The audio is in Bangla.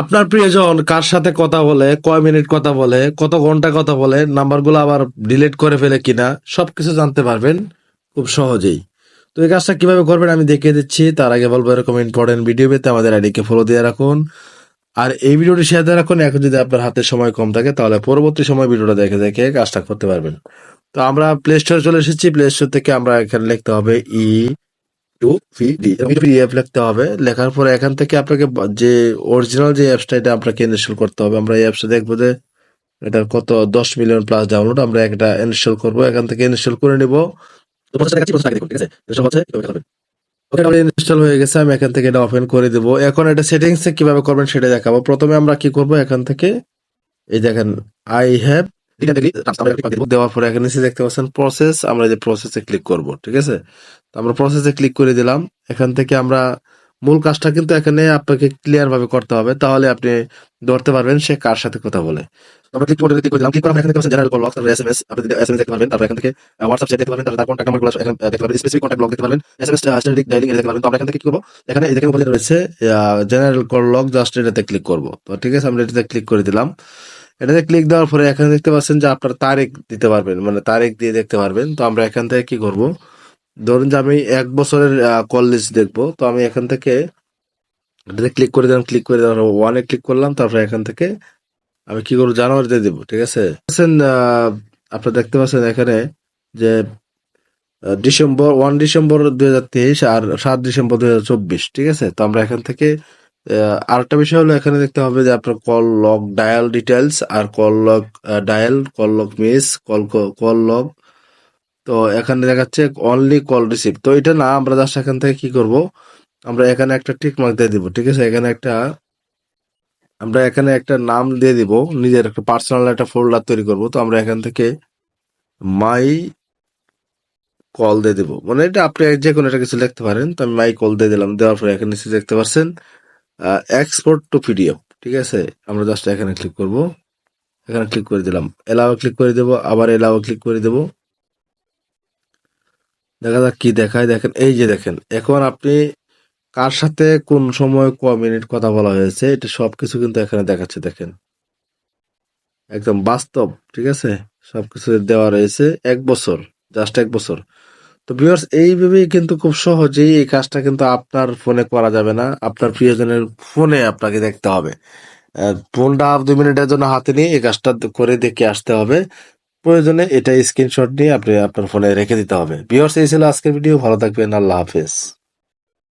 আপনার প্রিয়জন কার সাথে কথা বলে, কয় মিনিট কথা বলে, কত ঘন্টা কথা বলে, নাম্বারগুলো আবার ডিলিট করে ফেলে কিনা সবকিছু জানতে পারবেন খুব সহজেই। তো এই কাজটা কিভাবে করবেন আমি দেখিয়ে দিচ্ছি। তার আগে বলবো এরকম ইম্পর্টেন্ট ভিডিও পেতে আমাদের আইডিকে ফলো দিয়ে রাখুন। আর এই ভিডিওটি শেয়ার দিয়ে রাখুন। এখন যদি আপনার হাতে সময় কম থাকে তাহলে পরবর্তী সময় ভিডিওটা দেখে দেখে কাজটা করতে পারবেন। তো আমরা প্লে স্টোরে চলে এসেছি। প্লে স্টোর থেকে আমরা এখানে লিখতে হবে পিডিএফ লিখতে হবে। লেখার পরে এখান থেকে আপনাকে যে অরিজিনাল যে অ্যাপসটা এটা আপনাকে ইনস্টল করতে হবে। আমরা এই অ্যাপসটা দেখবো যে এটার কত 10 মিলিয়ন প্লাস ডাউনলোড। আমরা একটা ইনস্টল করবো, এখান থেকে ইনস্টল করে নিব। ইনস্টল হয়ে গেছে, আমি এখান থেকে এটা ওপেন করে দিব। এখন এটা সেটিংস কিভাবে করবেন সেটা দেখাবো। প্রথমে আমরা কি করব, এখান থেকে এই দেখেন আই হ্যাভ দেওয়ার পরে এখানে নিচে দেখতে পাচ্ছেন প্রসেস, আমরা যে প্রসেসে ক্লিক করব। ঠিক আছে, তো আমরা প্রসেসে ক্লিক করে দিলাম। এখান থেকে আমরা মূল কাজটা কিন্তু এখানে আপনাকে ক্লিয়ার ভাবে করতে হবে, তাহলে আপনি ধরতে পারবেন সে কার সাথে কথা বলে। আমরা ক্লিক করে দিলাম। ক্লিক করে আমরা এখানে দেখতে পাচ্ছেন জেনারেল কল লক, তারপরে এসএমএস, আপনি এসএমএস দেখতে পারবেন, তারপর এখান থেকে হোয়াটসঅ্যাপ চ্যাট দেখতে পারবেন, তারপর কন্টাক্ট নাম্বারগুলো এখানে দেখতে পারবেন, স্পেসিফিক কন্টাক্ট ব্লক দেখতে পারবেন, এসএমএস স্ট্যাটিক ডায়ালিং দেখতে পারবেন। তো আমরা এখান থেকে কি করব, এখানে এই দেখেন উপরে রয়েছে জেনারেল কল লক, জাস্ট এটাতে ক্লিক করব। তো ঠিক আছে, আমরা এটাতে ক্লিক করে দিলাম। এটাতে ক্লিক দেওয়ার পরে এখানে দেখতে পাচ্ছেন যে আপনার তারিখ দিতে পারবেন, মানে তারিখ দিয়ে দেখতে পারবেন। তো আমরা এখান থেকে কি করব, ধরুন যে আমি 1 বছরের কল লিস্ট দেখবো। তো আমি এখান থেকে এটাতে ক্লিক করে দিলাম। ক্লিক করে দেওয়ার ওয়ানে ক্লিক করলাম। তারপরে এখান থেকে আমি কি করবো, জানুয়ারিতে দিব। ঠিক আছে, আপনারা দেখতে পাচ্ছেন এখানে যে ডিসেম্বর 1 ডিসেম্বর 2023 আর 7 ডিসেম্বর 2024। ঠিক আছে, তো আমরা এখান থেকে আরেকটা বিষয় হলো এখানে দেখতে হবে যে আপনার কল লগ ডায়াল ডিটেলস আর call log dial, call log miss, call log. তো এখানে দেখাচ্ছে অনলি কল রিসিভ। তো এটা না, আমরা জাস্ট এখান থেকে কি করব, আমরা এখানে একটা টিক মার্ক দিয়ে দিব। ঠিক আছে, আমরা এখানে একটা নাম দিয়ে দিব, নিজের একটা পার্সোনাল একটা ফোল্ডার তৈরি করব। তো আমরা এখান থেকে মাই কল দিয়ে দিব, মানে এটা আপনি যে কোনো একটা কিছু লিখতে পারেন। তো আমি মাই কল দিয়ে দিলাম। দেওয়ার পরে এখানে নিচে দেখতে পাচ্ছেন এক্সপোর্ট টু পিডিএফ। ঠিক আছে, আমরা জাস্ট এখানে ক্লিক করব। এখানে ক্লিক করে দিলাম, এলাও ক্লিক করে দেব, আবার এলাও ক্লিক করে দেব। দেখা যাক কি দেখায়। দেখেন, এই যে দেখেন এখন আপনি কার সাথে কোন সময় ক মিনিট কথা বলা হয়েছে এটা সবকিছু কিন্তু এখানে দেখাচ্ছে। দেখেন, একদম বাস্তব। ঠিক আছে, সবকিছু দেওয়া রয়েছে। 1 বছর, জাস্ট 1 বছর। তো ভিউয়ার্স, এইভাবেই কিন্তু খুব সহজেই এই কাজটা কিন্তু আপনার ফোনে করা যাবে না, আপনার প্রিয়জনের ফোনে আপনাকে দেখতে হবে। ফোনটা 2 মিনিটের জন্য হাতে নিয়ে এই কাজটা করে দেখে আসতে হবে। প্রয়োজনে এটা স্ক্রিনশট নিয়ে আপনি আপনার ফোনে রেখে দিতে হবে। ভিউয়ার্স, এই ছিল আজকের ভিডিও। ভালো থাকবেন, আল্লাহ হাফেজ।